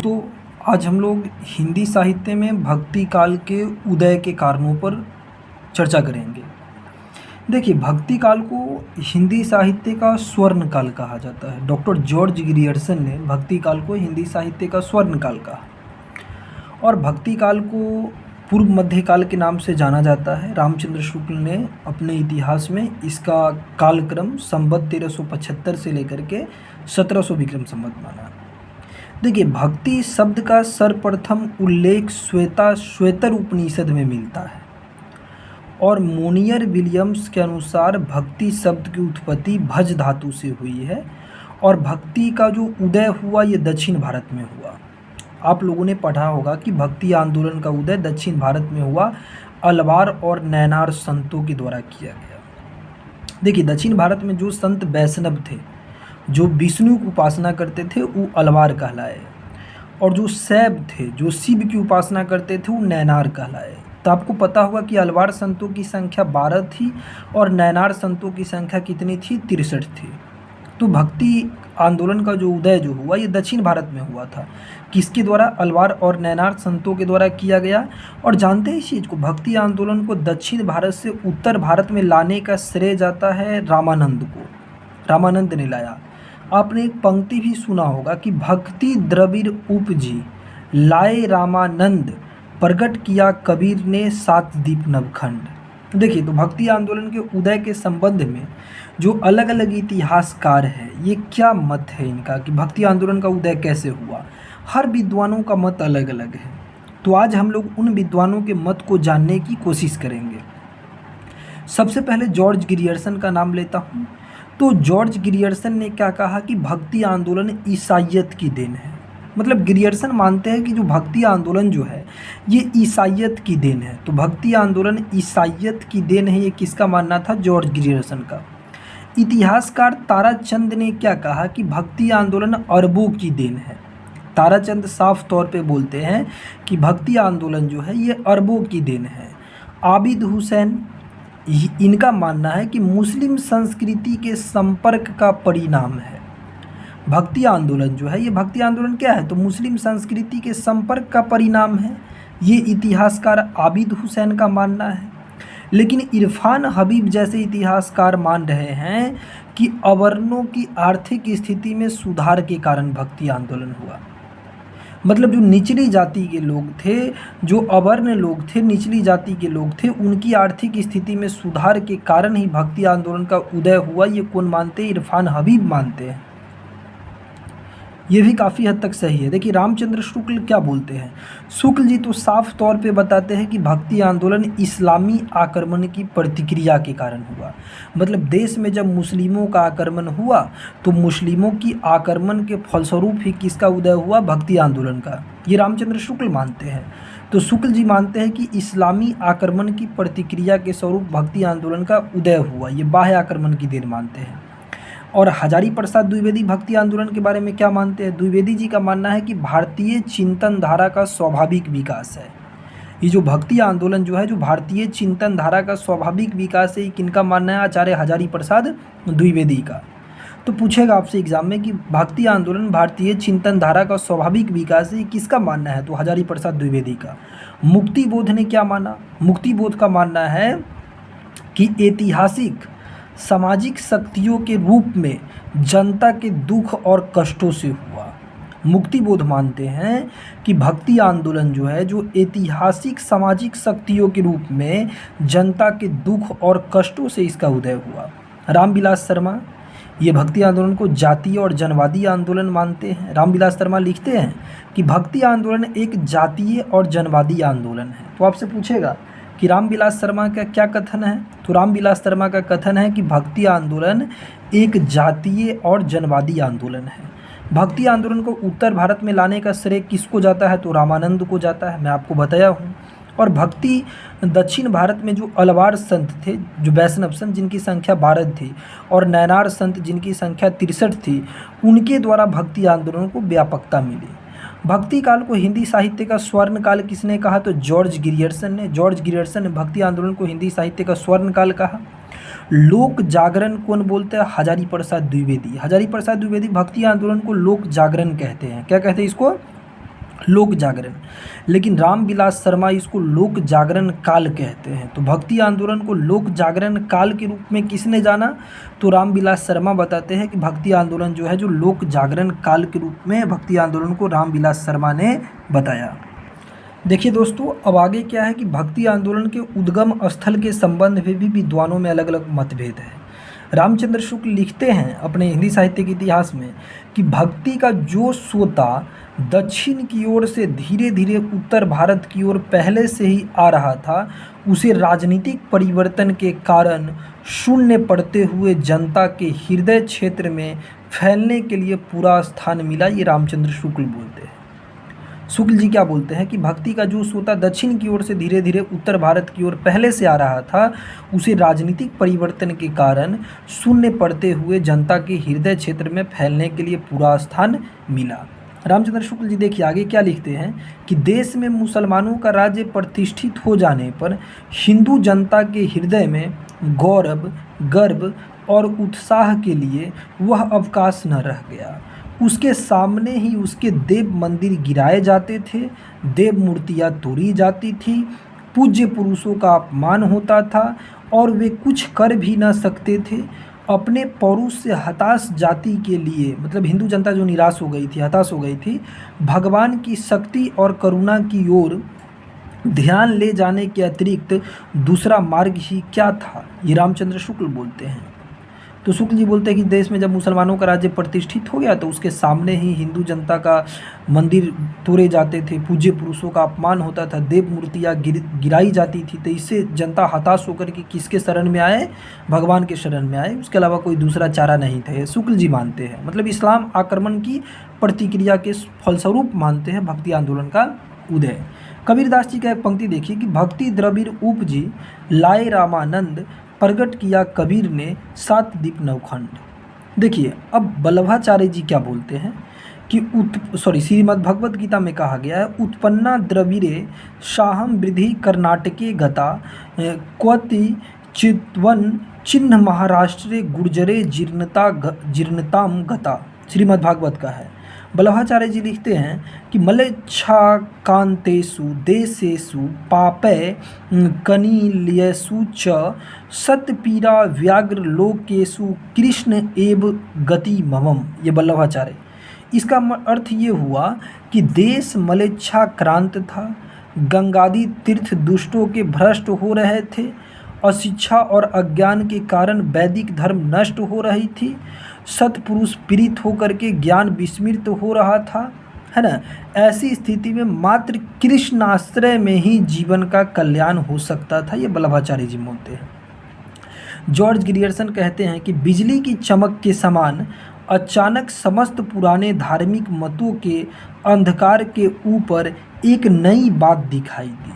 दोस्तों, आज हम लोग हिंदी साहित्य में भक्ति काल के उदय के कारणों पर चर्चा करेंगे। देखिए, भक्ति काल को हिंदी साहित्य का स्वर्ण काल कहा जाता है। डॉक्टर जॉर्ज ग्रियर्सन ने भक्ति काल को हिंदी साहित्य का स्वर्ण काल कहा और भक्ति काल को पूर्व मध्य काल के नाम से जाना जाता है। रामचंद्र शुक्ल ने अपने इतिहास में इसका कालक्रम संवत 1375 से लेकर के 1700 विक्रम संवत माना। देखिए, भक्ति शब्द का सर्वप्रथम उल्लेख श्वेतर उपनिषद में मिलता है और मोनियर विलियम्स के अनुसार भक्ति शब्द की उत्पत्ति भज धातु से हुई है और भक्ति का जो उदय हुआ ये दक्षिण भारत में हुआ। आप लोगों ने पढ़ा होगा कि भक्ति आंदोलन का उदय दक्षिण भारत में हुआ, अलवार और नैनार संतों के द्वारा किया गया। देखिए, दक्षिण भारत में जो संत वैष्णव थे, जो विष्णु की उपासना करते थे, वो अलवार कहलाए और जो शैव थे, जो शिव की उपासना करते थे, वो नैनार कहलाए। तो आपको पता होगा कि अलवार संतों की संख्या 12 थी और नैनार संतों की संख्या कितनी थी? 63 थी। तो भक्ति आंदोलन का जो उदय जो हुआ ये दक्षिण भारत में हुआ था। किसके द्वारा? अलवार और नैनार संतों के द्वारा किया गया। और जानते हैं इस चीज़ को, भक्ति आंदोलन को दक्षिण भारत से उत्तर भारत में लाने का श्रेय जाता है रामानंद को। रामानंद ने लाया। आपने एक पंक्ति भी सुना होगा कि भक्ति द्रविड़ उपजी लाए रामानंद, प्रगट किया कबीर ने सात दीप नवखंड। देखिए, तो भक्ति आंदोलन के उदय के संबंध में जो अलग अलग इतिहासकार हैं, ये क्या मत है इनका कि भक्ति आंदोलन का उदय कैसे हुआ। हर विद्वानों का मत अलग अलग है। तो आज हम लोग उन विद्वानों के मत को जानने की कोशिश करेंगे। सबसे पहले जॉर्ज ग्रियर्सन का नाम लेता हूँ। तो जॉर्ज ग्रियर्सन ने क्या कहा कि भक्ति आंदोलन ईसाइयत की देन है। मतलब ग्रियर्सन मानते हैं कि जो भक्ति आंदोलन जो है ये ईसाइयत की देन है। तो भक्ति आंदोलन ईसाइयत की देन है, ये किसका मानना था? जॉर्ज ग्रियर्सन का। इतिहासकार ताराचंद ने क्या कहा कि भक्ति आंदोलन अरबों की देन है। ताराचंद साफ तौर पे बोलते हैं कि भक्ति आंदोलन जो है ये अरबों की देन है। आबिद हुसैन, इनका मानना है कि मुस्लिम संस्कृति के संपर्क का परिणाम है। भक्ति आंदोलन जो है ये भक्ति आंदोलन क्या है? तो मुस्लिम संस्कृति के संपर्क का परिणाम है। ये इतिहासकार आबिद हुसैन का मानना है। लेकिन इरफान हबीब जैसे इतिहासकार मान रहे हैं कि अवर्णों की आर्थिक स्थिति में सुधार के कारण भक्ति आंदोलन हुआ। मतलब जो निचली जाति के लोग थे, जो अवर्ण लोग थे, निचली जाति के लोग थे, उनकी आर्थिक स्थिति में सुधार के कारण ही भक्ति आंदोलन का उदय हुआ। ये कौन मानते हैं? इरफान हबीब मानते हैं। ये भी काफ़ी हद तक सही है। देखिए, रामचंद्र शुक्ल क्या बोलते हैं? शुक्ल जी तो साफ तौर पे बताते हैं कि भक्ति आंदोलन इस्लामी आक्रमण की प्रतिक्रिया के कारण हुआ। मतलब देश में जब मुस्लिमों का आक्रमण हुआ तो मुस्लिमों की आक्रमण के फलस्वरूप ही किसका उदय हुआ? भक्ति आंदोलन का। ये रामचंद्र शुक्ल मानते हैं। तो शुक्ल जी मानते हैं कि इस्लामी आक्रमण की प्रतिक्रिया के स्वरूप भक्ति आंदोलन का उदय हुआ। ये बाह्य आक्रमण की देन मानते हैं। और हजारी प्रसाद द्विवेदी भक्ति आंदोलन के बारे में क्या मानते हैं? द्विवेदी जी का मानना है कि भारतीय चिंतन धारा का स्वाभाविक विकास है। ये जो भक्ति आंदोलन जो है, जो भारतीय चिंतन धारा का स्वाभाविक विकास है, किनका मानना है? आचार्य हजारी प्रसाद द्विवेदी का। तो पूछेगा आपसे एग्जाम में कि भक्ति आंदोलन भारतीय चिंतन धारा का स्वाभाविक विकास है, किसका मानना है? तो हजारी प्रसाद द्विवेदी का। मुक्ति बोध ने क्या माना? मुक्ति बोध का मानना है कि ऐतिहासिक सामाजिक शक्तियों के रूप में जनता के दुख और कष्टों से हुआ। मुक्ति बोध मानते हैं कि भक्ति आंदोलन जो है, जो ऐतिहासिक सामाजिक शक्तियों के रूप में जनता के दुख और कष्टों से इसका उदय हुआ। रामविलास शर्मा ये भक्ति आंदोलन को जातीय और जनवादी आंदोलन मानते हैं। रामविलास शर्मा लिखते हैं कि भक्ति आंदोलन एक जातीय और जनवादी आंदोलन है। तो आपसे पूछेगा कि रामविलास शर्मा का क्या कथन है? तो रामविलास शर्मा का कथन है कि भक्ति आंदोलन एक जातीय और जनवादी आंदोलन है। भक्ति आंदोलन को उत्तर भारत में लाने का श्रेय किसको जाता है? तो रामानंद को जाता है, मैं आपको बताया हूँ। और भक्ति दक्षिण भारत में जो अलवार संत थे, जो वैष्णव संत जिनकी संख्या 12 थी, और नैनार संत जिनकी संख्या 63 थी, उनके द्वारा भक्ति आंदोलन को व्यापकता मिली। भक्ति काल को हिंदी साहित्य का स्वर्ण काल किसने कहा? तो जॉर्ज ग्रियर्सन ने। जॉर्ज ग्रियर्सन ने भक्ति आंदोलन को हिंदी साहित्य का स्वर्ण काल कहा। लोक जागरण कौन बोलते हैं? हजारी प्रसाद द्विवेदी। हजारी प्रसाद द्विवेदी भक्ति आंदोलन को लोक जागरण कहते हैं। क्या कहते हैं इसको? लोक जागरण। लेकिन रामविलास शर्मा इसको लोक जागरण काल कहते हैं। तो भक्ति आंदोलन को लोक जागरण काल के रूप में किसने जाना? तो रामविलास शर्मा बताते हैं कि भक्ति आंदोलन जो है जो लोक जागरण काल के रूप में भक्ति आंदोलन को रामविलास शर्मा ने बताया। देखिए दोस्तों, अब आगे क्या है कि भक्ति आंदोलन के उद्गम स्थल के संबंध में भी विद्वानों में अलग अलग मतभेद है। रामचंद्र शुक्ल लिखते हैं अपने हिंदी साहित्य के इतिहास में कि भक्ति का जो सोता दक्षिण की ओर से धीरे धीरे उत्तर भारत की ओर पहले से ही आ रहा था, उसे राजनीतिक परिवर्तन के कारण शून्य पड़ते हुए जनता के हृदय क्षेत्र में फैलने के लिए पूरा स्थान मिला। ये रामचंद्र शुक्ल बोलते हैं। शुक्ल जी क्या बोलते हैं कि भक्ति का जो सोता दक्षिण की ओर से धीरे धीरे उत्तर भारत की ओर पहले से आ रहा था, उसे राजनीतिक परिवर्तन के कारण शून्य पड़ते हुए जनता के हृदय क्षेत्र में फैलने के लिए पूरा स्थान मिला। रामचंद्र शुक्ल जी देखिए आगे क्या लिखते हैं कि देश में मुसलमानों का राज्य प्रतिष्ठित हो जाने पर हिंदू जनता के हृदय में गौरव, गर्व और उत्साह के लिए वह अवकाश न रह गया। उसके सामने ही उसके देव मंदिर गिराए जाते थे, देव मूर्तियाँ तोड़ी जाती थी, पूज्य पुरुषों का अपमान होता था और वे कुछ कर भी न सकते थे। अपने पौरुष से हताश जाति के लिए, मतलब हिंदू जनता जो निराश हो गई थी, हताश हो गई थी, भगवान की शक्ति और करुणा की ओर ध्यान ले जाने के अतिरिक्त दूसरा मार्ग ही क्या था? ये रामचंद्र शुक्ल बोलते हैं। तो शुक्ल जी बोलते हैं कि देश में जब मुसलमानों का राज्य प्रतिष्ठित हो गया तो उसके सामने ही हिंदू जनता का मंदिर तोड़े जाते थे, पूज्य पुरुषों का अपमान होता था, देव मूर्तियाँ गिराई जाती थी। तो इससे जनता हताश होकर के किसके शरण में आए? भगवान के शरण में आए। उसके अलावा कोई दूसरा चारा नहीं था, ये शुक्ल जी मानते हैं। मतलब इस्लाम आक्रमण की प्रतिक्रिया के फलस्वरूप मानते हैं भक्ति आंदोलन का उदय। कबीरदास जी का एक पंक्ति देखिए कि भक्ति द्रविड़ उपजी लाए रामानंद, प्रगट किया कबीर ने सात दीप नवखंड। देखिए अब बल्लभाचार्य जी क्या बोलते हैं कि श्रीमद् भगवद गीता में कहा गया है, उत्पन्ना द्रविड़े शाहम वृद्धि कर्नाटके गता क्वति चितवन चिन्ह महाराष्ट्रे गुर्जरे जीर्णताम गता। श्रीमद् भागवत का है। बल्लभाचार्य जी लिखते हैं कि मलेच्छाकांतेषु देशेषु पापै कनील्येषु च सत्पीड़ा व्याघ्र लोकेषु कृष्ण एव गति ममम। ये बल्लभाचार्य, इसका अर्थ ये हुआ कि देश मलेच्छाक्रांत था, गंगादि तीर्थ दुष्टों के भ्रष्ट हो रहे थे, अशिक्षा और अज्ञान के कारण वैदिक धर्म नष्ट हो रही थी, सत्पुरुष पीड़ित होकर के ज्ञान विस्मृत हो रहा था, है ना। ऐसी स्थिति में मात्र कृष्णाश्रय में ही जीवन का कल्याण हो सकता था। ये बल्लभाचार्य जी बोलते हैं। जॉर्ज ग्रियर्सन कहते हैं कि बिजली की चमक के समान अचानक समस्त पुराने धार्मिक मतों के अंधकार के ऊपर एक नई बात दिखाई दी।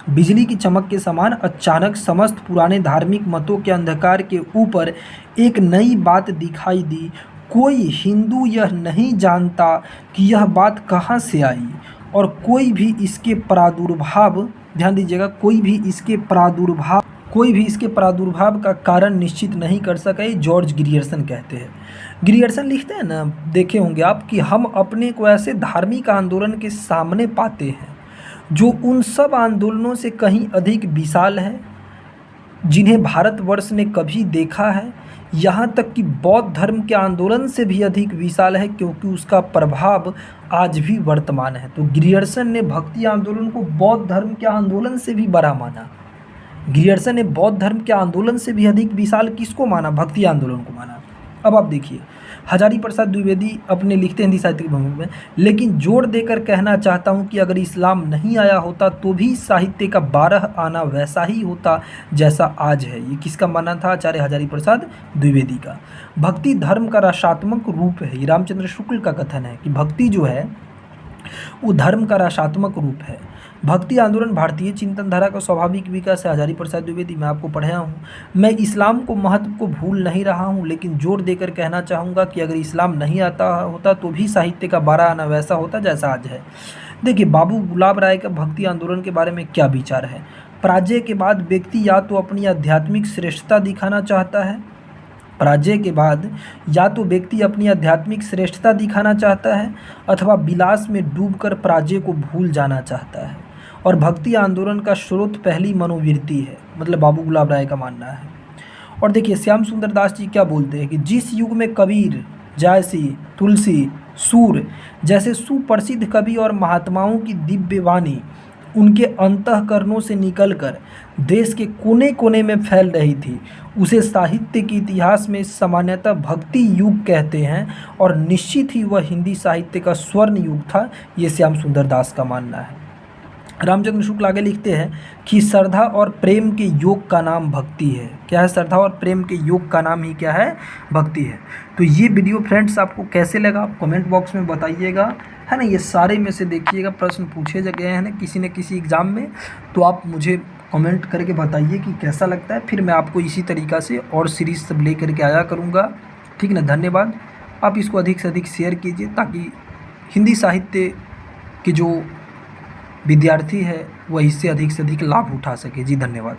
बिजली की चमक के समान अचानक समस्त पुराने धार्मिक मतों के अंधकार के ऊपर एक नई बात दिखाई दी। कोई हिंदू यह नहीं जानता कि यह बात कहाँ से आई और कोई भी इसके प्रादुर्भाव, ध्यान दीजिएगा, कोई भी इसके प्रादुर्भाव का कारण निश्चित नहीं कर सके। जॉर्ज ग्रियर्सन कहते हैं। ग्रियर्सन लिखते हैं ना, देखे होंगे आप, कि हम अपने को ऐसे धार्मिक आंदोलन के सामने पाते हैं जो उन सब आंदोलनों से कहीं अधिक विशाल है जिन्हें भारतवर्ष ने कभी देखा है। यहाँ तक कि बौद्ध धर्म के आंदोलन से भी अधिक विशाल है, क्योंकि उसका प्रभाव आज भी वर्तमान है। तो ग्रियर्सन ने भक्ति आंदोलन को बौद्ध धर्म के आंदोलन से भी बड़ा माना। ग्रियर्सन ने बौद्ध धर्म के आंदोलन से भी अधिक विशाल किसको माना? भक्ति आंदोलन को माना। अब आप देखिए, हजारी प्रसाद द्विवेदी अपने लिखते हिंदी साहित्य के भूमि में, लेकिन जोर देकर कहना चाहता हूँ कि अगर इस्लाम नहीं आया होता तो भी साहित्य का 12 आना वैसा ही होता जैसा आज है। ये किसका मानना था? आचार्य हजारी प्रसाद द्विवेदी का। भक्ति धर्म का रसात्मक रूप है। ये रामचंद्र शुक्ल का कथन है कि भक्ति जो है वो धर्म का रसात्मक रूप है। भक्ति आंदोलन भारतीय चिंतन धारा का स्वाभाविक विकास है। हजारी प्रसाद द्विवेदी, मैं आपको पढ़ाया हूँ। मैं इस्लाम को महत्व को भूल नहीं रहा हूँ, लेकिन जोर देकर कहना चाहूँगा कि अगर इस्लाम नहीं आता होता तो भी साहित्य का 12 आना वैसा होता जैसा आज है। देखिए, बाबू गुलाब राय का भक्ति आंदोलन के बारे में क्या विचार है? पराजय के बाद व्यक्ति या तो अपनी आध्यात्मिक श्रेष्ठता दिखाना चाहता है पराजय के बाद या तो व्यक्ति अपनी आध्यात्मिक श्रेष्ठता दिखाना चाहता है अथवा विलास में डूबकर पराजय को भूल जाना चाहता है। और भक्ति आंदोलन का स्रोत पहली मनोवृत्ति है, मतलब बाबू गुलाब राय का मानना है। और देखिए श्याम सुंदर दास जी क्या बोलते हैं कि जिस युग में कबीर, जायसी, तुलसी, सूर जैसे सुप्रसिद्ध कवि और महात्माओं की दिव्य वाणी उनके अंतःकरणों से निकलकर देश के कोने कोने में फैल रही थी, उसे साहित्य के इतिहास में सामान्यतः भक्ति युग कहते हैं और निश्चित ही वह हिंदी साहित्य का स्वर्ण युग था, ये श्याम सुंदर दास का मानना है। रामचंद्र शुक्ल आगे लिखते हैं कि श्रद्धा और प्रेम के योग का नाम भक्ति है। क्या है? श्रद्धा और प्रेम के योग का नाम ही क्या है? भक्ति है। तो ये वीडियो फ्रेंड्स आपको कैसे लगा आप कमेंट बॉक्स में बताइएगा, है ना। ये सारे में से देखिएगा प्रश्न पूछे गए हैं ना किसी न किसी एग्ज़ाम में, तो आप मुझे कमेंट करके बताइए कि कैसा लगता है। फिर मैं आपको इसी तरीक़ा से और सीरीज़ सब ले करके आया करूँगा, ठीक ना। धन्यवाद। आप इसको अधिक से अधिक शेयर कीजिए ताकि हिंदी साहित्य के जो विद्यार्थी है वह इससे अधिक से अधिक लाभ उठा सके। जी धन्यवाद।